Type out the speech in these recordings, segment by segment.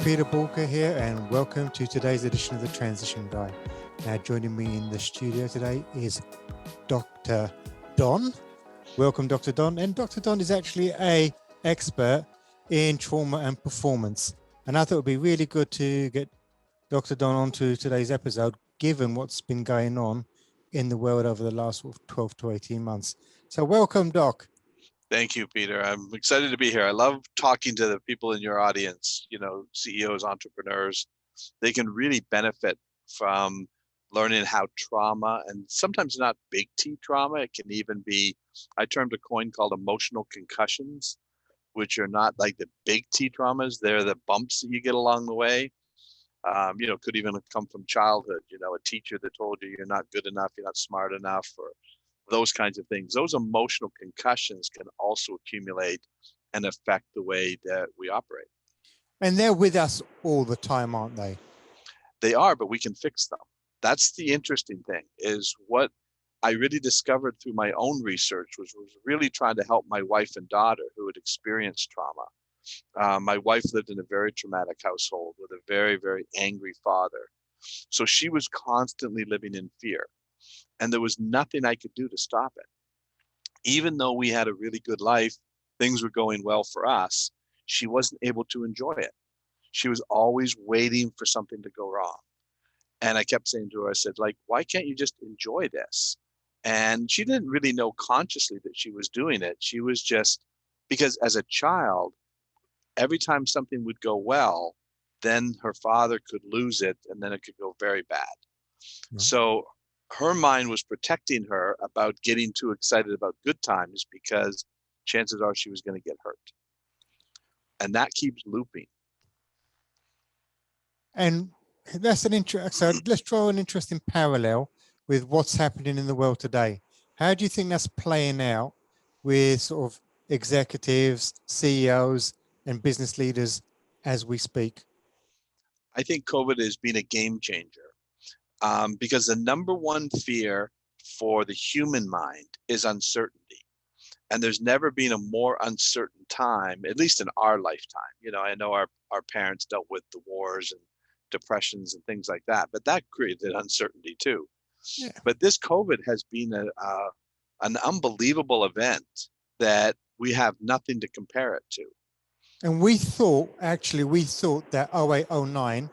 Peter Boolkah here, and welcome to today's edition of the Transition Guy. Now, joining me in the studio today is Dr. Don. Welcome, Dr. Don. And Dr. Don is actually an expert in trauma and performance. And I thought it would be really good to get Dr. Don onto today's episode, given what's been going on in the world over the last 12 to 18 months. So welcome, Doc. Thank you, Peter. I'm excited to be here. I love talking to the people in your audience, CEOs, entrepreneurs. They can really benefit from learning how trauma, and sometimes not big T trauma, it can even be, I termed a coin called emotional concussions, which are not like the big T traumas. They're the bumps that you get along the way. Could even come from childhood, a teacher that told you you're not good enough, you're not smart enough, or those kinds of things. Those emotional concussions can also accumulate and affect the way that we operate. And they're with us all the time, aren't they? They are, but we can fix them. That's the interesting thing, is what I really discovered through my own research was really trying to help my wife and daughter who had experienced trauma. My wife lived in a very traumatic household with a very, very angry father. So she was constantly living in fear. And there was nothing I could do to stop it. Even though we had a really good life, things were going well for us, she wasn't able to enjoy it. She was always waiting for something to go wrong. And I kept saying to her, I said, why can't you just enjoy this? And she didn't really know consciously that she was doing it. She was just, because as a child, every time something would go well, then her father could lose it and then it could go very bad. Right. So her mind was protecting her about getting too excited about good times because chances are she was going to get hurt. And that keeps looping. And that's so let's draw an interesting parallel with what's happening in the world today. How do you think that's playing out with sort of executives, CEOs, and business leaders as we speak? I think COVID has been a game changer because the number one fear for the human mind is uncertainty. And there's never been a more uncertain time, at least in our lifetime. I know our parents dealt with the wars and depressions and things like that, but that created uncertainty too. Yeah. But this COVID has been an unbelievable event that we have nothing to compare it to. And we thought that 0809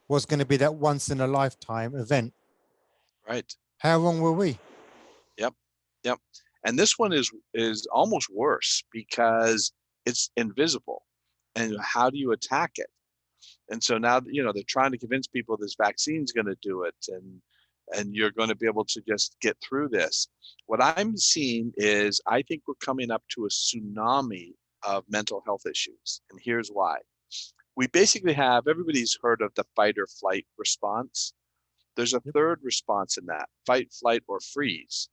was going to be that once in a lifetime event. Right. How wrong were we? Yep. And this one is almost worse because it's invisible. And how do you attack it? And so now, they're trying to convince people this vaccine's going to do it and you're going to be able to just get through this. What I'm seeing is I think we're coming up to a tsunami of mental health issues. And here's why. We basically have, everybody's heard of the fight or flight response. There's a third response in that, fight, flight, or freeze.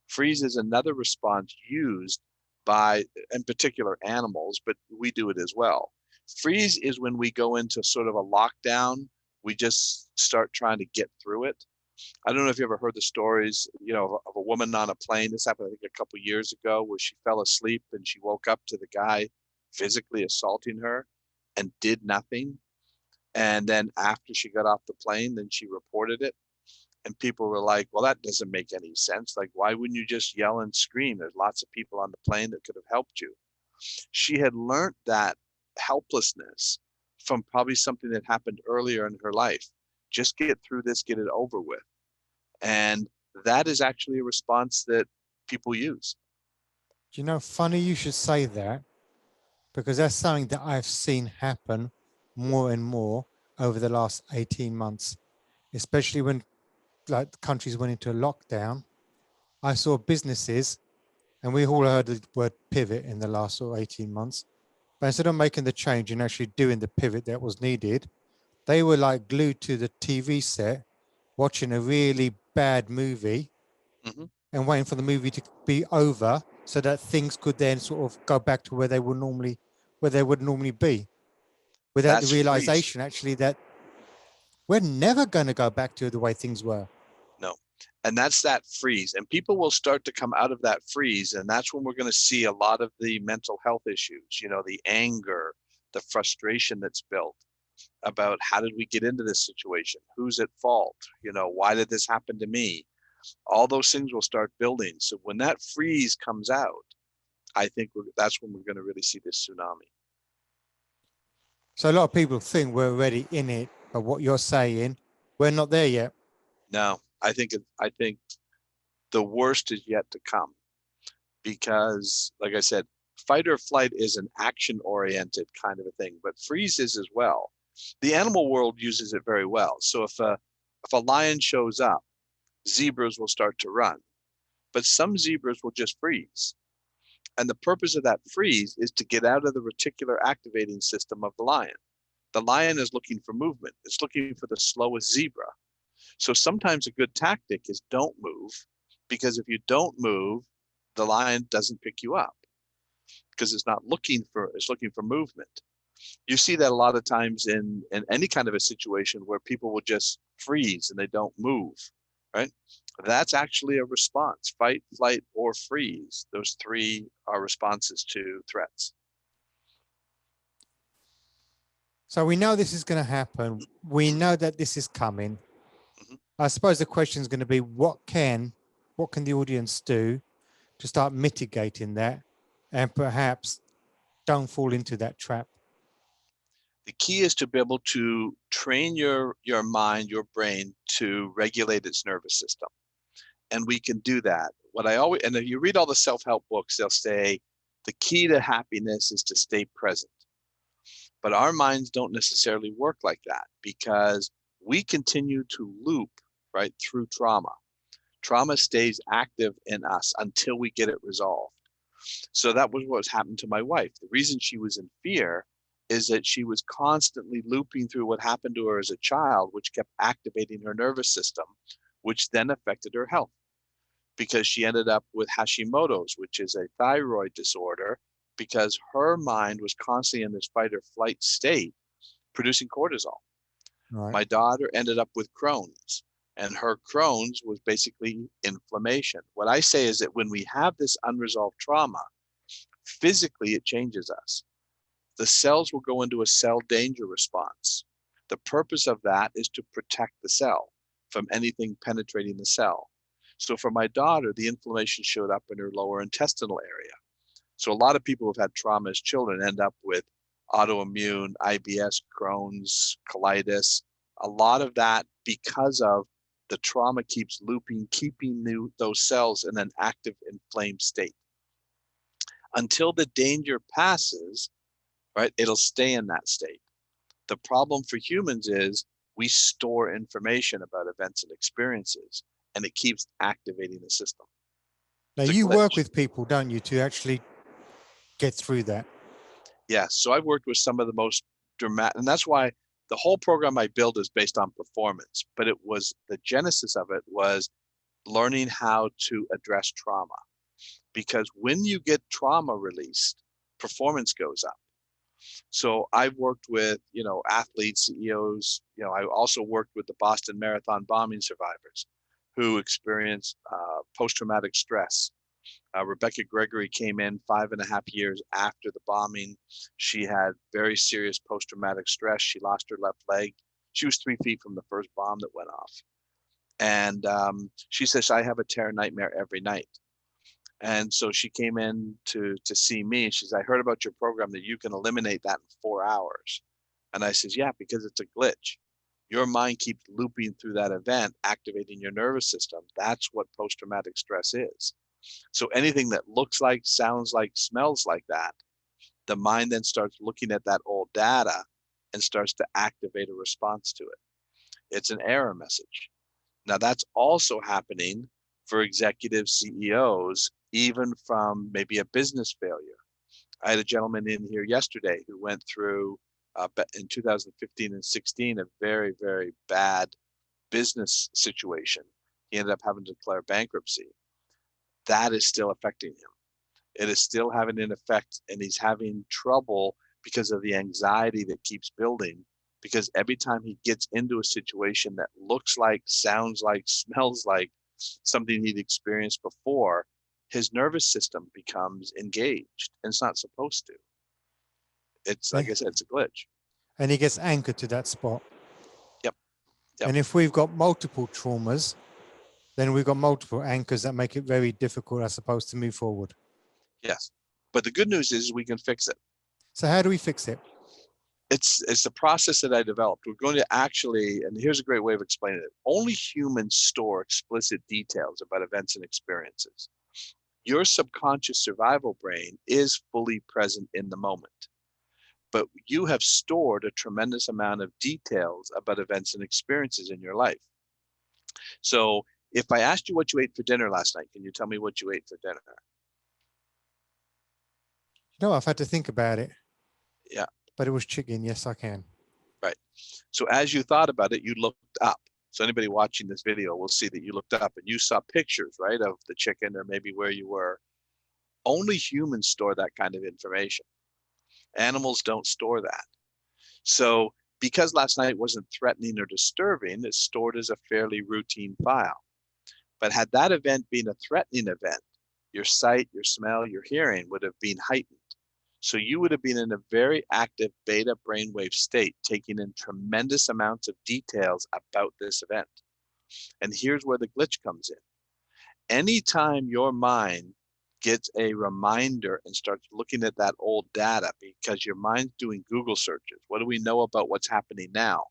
Freeze is another response used by, in particular, animals, but we do it as well. Freeze is when we go into sort of a lockdown. We just start trying to get through it. I don't know if you ever heard the stories, of a woman on a plane. This happened, I think, a couple of years ago, where she fell asleep and she woke up to the guy physically assaulting her and did nothing. And then after she got off the plane, then she reported it. And people were like, well, that doesn't make any sense. Why wouldn't you just yell and scream? There's lots of people on the plane that could have helped you. She had learned that helplessness from probably something that happened earlier in her life. Just get through this, get it over with. And that is actually a response that people use. Funny you should say that, because that's something that I've seen happen more and more over the last 18 months, especially when countries went into lockdown. I saw businesses, and we all heard the word pivot in the last 18 months, but instead of making the change and actually doing the pivot that was needed, they were glued to the TV set, watching a really bad movie and waiting for the movie to be over so that things could then sort of go back to where they would normally be, without the realization actually that we're never going to go back to the way things were. No. And that's that freeze. And people will start to come out of that freeze. And that's when we're going to see a lot of the mental health issues, the anger, the frustration that's built. about how did we get into this situation? Who's at fault? Why did this happen to me? All those things will start building. So when that freeze comes out, I think that's when we're going to really see this tsunami. So a lot of people think we're already in it, but what you're saying, we're not there yet. No, I think the worst is yet to come, because, like I said, fight or flight is an action-oriented kind of a thing, but freeze is as well. The animal world uses it very well. So if a lion shows up, zebras will start to run, but some zebras will just freeze. And the purpose of that freeze is to get out of the reticular activating system of the lion. The lion is looking for movement. It's looking for the slowest zebra. So sometimes a good tactic is don't move, because if you don't move, the lion doesn't pick you up, because it's looking for movement. You see that a lot of times in any kind of a situation where people will just freeze and they don't move, right? That's actually a response: fight, flight, or freeze. Those three are responses to threats. So we know this is going to happen. We know that this is coming. Mm-hmm. I suppose the question is going to be, what can the audience do to start mitigating that and perhaps don't fall into that trap? The key is to be able to train your mind, your brain, to regulate its nervous system. And we can do that. And if you read all the self-help books, they'll say the key to happiness is to stay present. But our minds don't necessarily work like that, because we continue to loop right through trauma. Trauma stays active in us until we get it resolved. So that was what happened to my wife. The reason she was in fear is that she was constantly looping through what happened to her as a child, which kept activating her nervous system, which then affected her health, because she ended up with Hashimoto's, which is a thyroid disorder, because her mind was constantly in this fight or flight state, producing cortisol. Right. My daughter ended up with Crohn's, and her Crohn's was basically inflammation. What I say is that when we have this unresolved trauma, physically it changes us. The cells will go into a cell danger response. The purpose of that is to protect the cell from anything penetrating the cell. So for my daughter, the inflammation showed up in her lower intestinal area. So a lot of people who've had trauma as children end up with autoimmune, IBS, Crohn's, colitis, a lot of that because of the trauma keeps looping, keeping those cells in an active inflamed state. Until the danger passes, right, it'll stay in that state. The problem for humans is we store information about events and experiences, and it keeps activating the system. Now, you work with people, don't you, to actually get through that? Yes. So I've worked with some of the most dramatic, and that's why the whole program I built is based on performance, but the genesis of it was learning how to address trauma. Because when you get trauma released, performance goes up. So I've worked with, athletes, CEOs. I also worked with the Boston Marathon bombing survivors who experienced post-traumatic stress. Rebecca Gregory came in 5.5 years after the bombing. She had very serious post-traumatic stress. She lost her left leg. She was 3 feet from the first bomb that went off. And she says, I have a terror nightmare every night. And so she came in to see me. She says, I heard about your program that you can eliminate that in 4 hours. And I says, yeah, because it's a glitch. Your mind keeps looping through that event, activating your nervous system. That's what post-traumatic stress is. So anything that looks like, sounds like, smells like that, the mind then starts looking at that old data and starts to activate a response to it. It's an error message. Now that's also happening for executive CEOs, even from maybe a business failure. I had a gentleman in here yesterday who went through in 2015 and 16 a very, very bad business situation. He ended up having to declare bankruptcy. That is still affecting him. It is still having an effect, and he's having trouble because of the anxiety that keeps building, because every time he gets into a situation that looks like, sounds like, smells like something he'd experienced before, his nervous system becomes engaged, and it's not supposed to. It's like I said, it's a glitch. and he gets anchored to that spot. Yep. Yep. And if we've got multiple traumas, then we've got multiple anchors that make it very difficult, I suppose, to move forward. Yes. But the good news is we can fix it. So how do we fix it? It's the process that I developed. We're going to actually, and here's a great way of explaining it. Only humans store explicit details about events and experiences. Your subconscious survival brain is fully present in the moment, but you have stored a tremendous amount of details about events and experiences in your life. So if I asked you what you ate for dinner last night, can you tell me what you ate for dinner? You know, I've had to think about it. Yeah. But it was chicken. Yes, I can. Right. So as you thought about it, you looked up. So anybody watching this video will see that you looked up and you saw pictures, right, of the chicken or maybe where you were. Only humans store that kind of information. Animals don't store that. So because last night wasn't threatening or disturbing, it's stored as a fairly routine file. But had that event been a threatening event, your sight, your smell, your hearing would have been heightened. So you would have been in a very active beta brainwave state, taking in tremendous amounts of details about this event. And here's where the glitch comes in. Anytime your mind gets a reminder and starts looking at that old data, because your mind's doing Google searches, what do we know about what's happening now?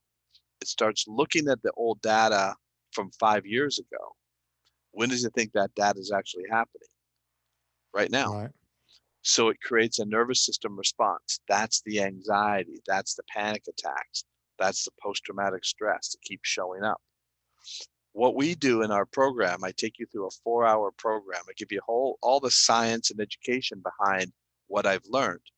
It starts looking at the old data from 5 years ago. When does it think that data is actually happening? Right now. Right. So it creates a nervous system response. That's the anxiety. That's the panic attacks. That's the post-traumatic stress that keeps showing up. What we do in our program, I take you through a 4-hour program. I give you all the science and education behind what I've learned.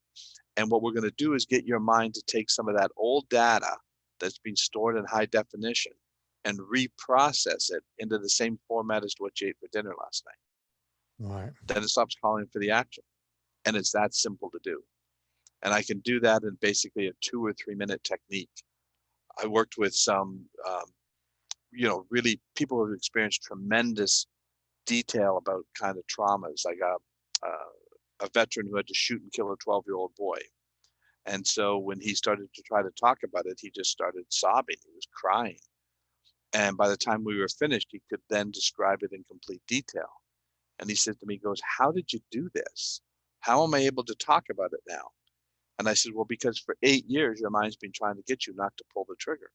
And what we're going to do is get your mind to take some of that old data that's been stored in high definition and reprocess it into the same format as what you ate for dinner last night. Right. Then it stops calling for the action. And it's that simple to do. And I can do that in basically a 2 or 3 minute technique. I worked with some, really people who have experienced tremendous detail about kind of traumas, like a veteran who had to shoot and kill a 12-year-old boy. And so when he started to try to talk about it, he just started sobbing. He was crying. And by the time we were finished, he could then describe it in complete detail. And he said to me, he goes, "How did you do this? How am I able to talk about it now?" And I said, "Well, because for 8 years, your mind's been trying to get you not to pull the trigger.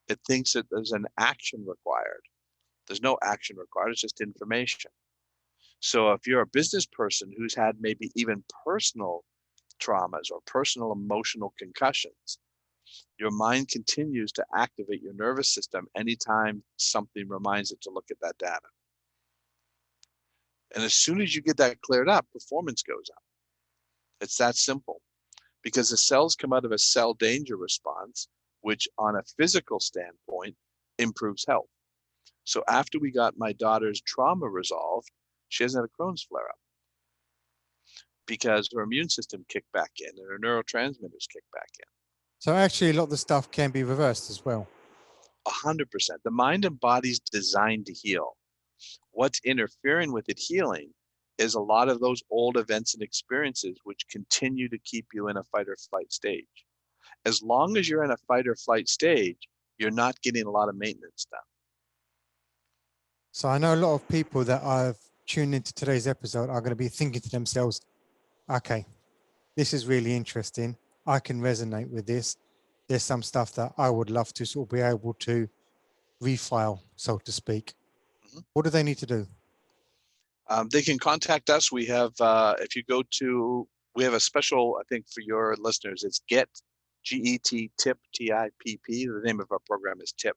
It thinks that there's an action required. There's no action required. It's just information. So if you're a business person who's had maybe even personal traumas or personal emotional concussions, your mind continues to activate your nervous system anytime something reminds it to look at that data. And as soon as you get that cleared up, performance goes up. It's that simple, because the cells come out of a cell danger response, which on a physical standpoint improves health. So after we got my daughter's trauma resolved, she hasn't had a Crohn's flare-up because her immune system kicked back in and her neurotransmitters kicked back in. So actually a lot of the stuff can be reversed as well. 100%. The mind and body's designed to heal. What's interfering with it healing is a lot of those old events and experiences which continue to keep you in a fight or flight stage. As long as you're in a fight or flight stage, you're not getting a lot of maintenance done. So I know a lot of people that I've tuned into today's episode are going to be thinking to themselves, okay, this is really interesting. I can resonate with this. There's some stuff that I would love to sort of be able to refile, so to speak. Mm-hmm. What do they need to do? They can contact us. We have, if you go to, we have a special, I think for your listeners, it's GET, G-E-T, TIP, T-I-P-P. The name of our program is TIP.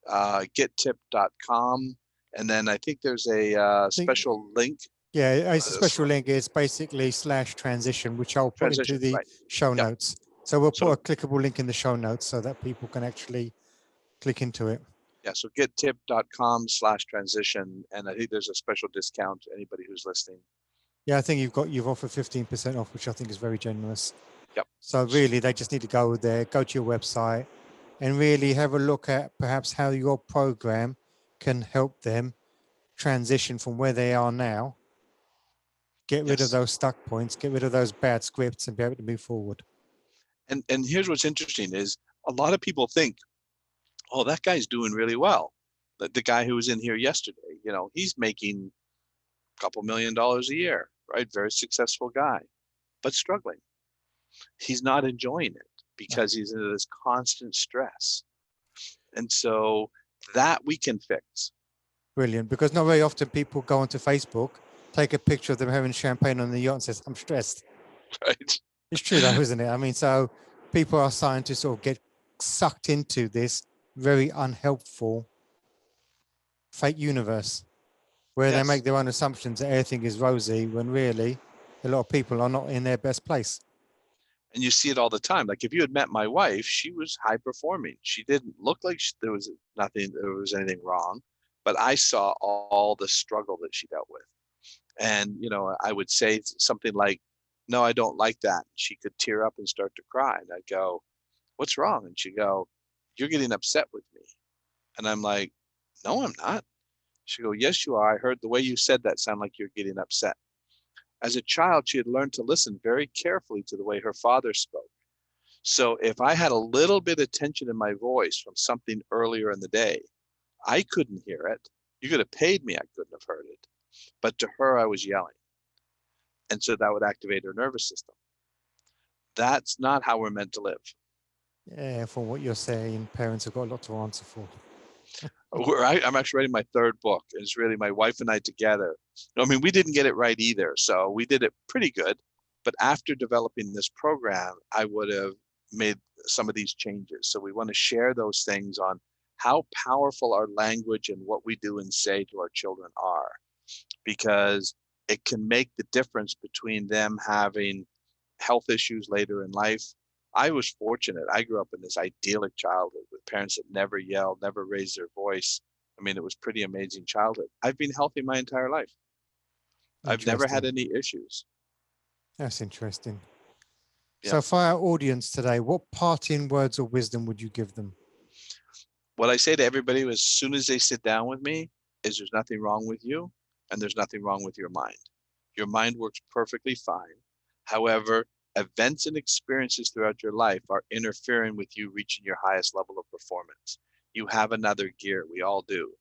GetTip.com. And then I think there's a special link. Yeah, it's a special link. It's basically /transition, which I'll put into the show notes. So we'll put a clickable link in the show notes so that people can actually click into it. Yeah, so gettip.com/transition. And I think there's a special discount to anybody who's listening. Yeah, I think you've offered 15% off, which I think is very generous. Yep. So really, they just need to go there, go to your website, and really have a look at perhaps how your program can help them transition from where they are now, get rid of those stuck points, get rid of those bad scripts, and be able to move forward. And here's what's interesting is a lot of people think, oh, that guy's doing really well. The guy who was in here yesterday, he's making a couple $1 million a year, right? Very successful guy, but struggling. He's not enjoying it because he's in this constant stress. And so that we can fix. Brilliant. Because not very often people go onto Facebook, take a picture of them having champagne on the yacht and says, I'm stressed. Right. It's true though, isn't it? I mean, so people are starting to sort of get sucked into this very unhelpful fake universe where they Yes. make their own assumptions that everything is rosy when really a lot of people are not in their best place. And you see it all the time. Like if you had met my wife, she was high performing. She didn't look like there was anything wrong, but I saw all the struggle that she dealt with. And, I would say something like, no, I don't like that. She could tear up and start to cry. And I'd go, what's wrong? And she'd go, you're getting upset with me. And I'm like, no, I'm not. She'd go, yes, you are. I heard the way you said that sound like you're getting upset. As a child, she had learned to listen very carefully to the way her father spoke. So if I had a little bit of tension in my voice from something earlier in the day, I couldn't hear it. You could have paid me, I couldn't have heard it. But to her, I was yelling. And so that would activate her nervous system. That's not how we're meant to live. Yeah, from what you're saying, parents have got a lot to answer for. I'm actually writing my third book. And it's really my wife and I together. I mean, we didn't get it right either. So we did it pretty good. But after developing this program, I would have made some of these changes. So we want to share those things on how powerful our language and what we do and say to our children are, because it can make the difference between them having health issues later in life. I was fortunate. I grew up in this idyllic childhood with parents that never yelled, never raised their voice. I mean, it was pretty amazing childhood. I've been healthy my entire life. I've never had any issues. That's interesting. Yeah. So for our audience today, what parting words of wisdom would you give them? What I say to everybody as soon as they sit down with me is there's nothing wrong with you and there's nothing wrong with your mind. Your mind works perfectly fine. However, events and experiences throughout your life are interfering with you reaching your highest level of performance. You have another gear. We all do.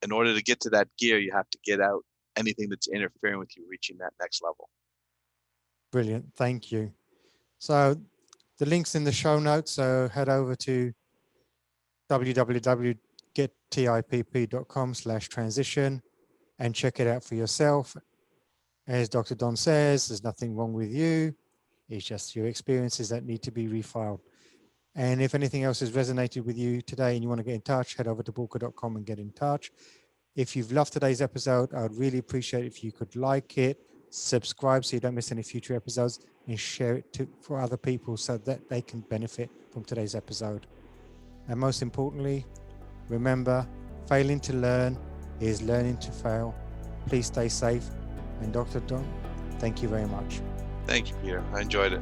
In order to get to that gear, you have to get out anything that's interfering with you reaching that next level. Brilliant. Thank you. So the link's in the show notes. So head over to www.gettipp.com/transition and check it out for yourself. As Dr. Don says, there's nothing wrong with you. It's just your experiences that need to be refiled. And if anything else has resonated with you today and you want to get in touch, head over to Boolkah.com and get in touch. If you've loved today's episode, I would really appreciate if you could like it, subscribe so you don't miss any future episodes, and share it for other people so that they can benefit from today's episode. And most importantly, remember, failing to learn is learning to fail. Please stay safe. And Dr. Don, thank you very much. Thank you, Peter. I enjoyed it.